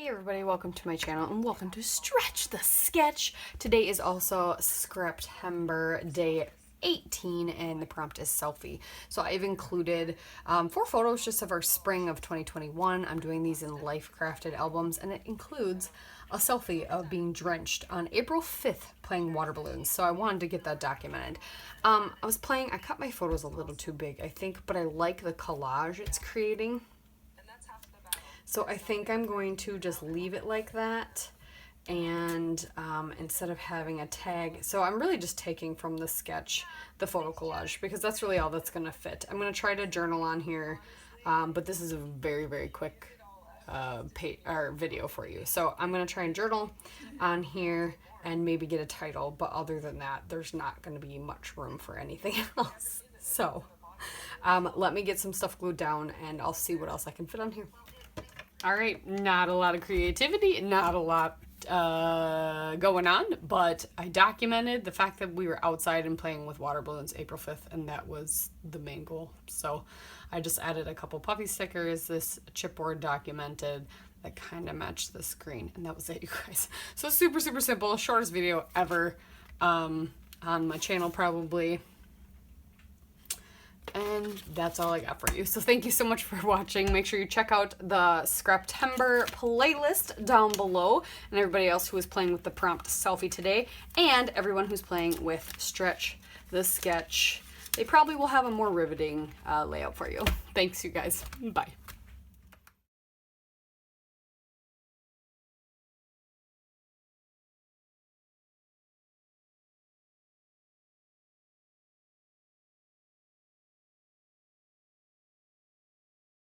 Hey everybody, welcome to my channel and welcome to Stretch the Sketch. Today is also September day 18 and the prompt is selfie. So I've included 4 photos just of our spring of 2021. I'm doing these in life crafted albums and it includes a selfie of being drenched on April 5th playing water balloons. So I wanted to get that documented. I cut my photos a little too big I think, but I like the collage it's creating. So I think I'm going to just leave it like that, and instead of having a tag, so I'm really just taking from the sketch the photo collage because that's really all that's going to fit. I'm going to try to journal on here, but this is a very quick video for you. So I'm going to try and journal on here and maybe get a title, but other than that, there's not going to be much room for anything else. So let me get some stuff glued down and I'll see what else I can fit on here. All right, not a lot of creativity, not a lot going on, but I documented the fact that we were outside and playing with water balloons April 5th, and that was the main goal. So I just added a couple puffy stickers, this chipboard documented that kind of matched the screen, and that was it, you guys. So super simple, shortest video ever on my channel probably. And that's all I got for you. So thank you so much for watching. Make sure you check out the September playlist down below, and everybody else who is playing with the prompt selfie today, and everyone who's playing with Stretch the Sketch. They probably will have a more riveting layout for you. Thanks, you guys. Bye.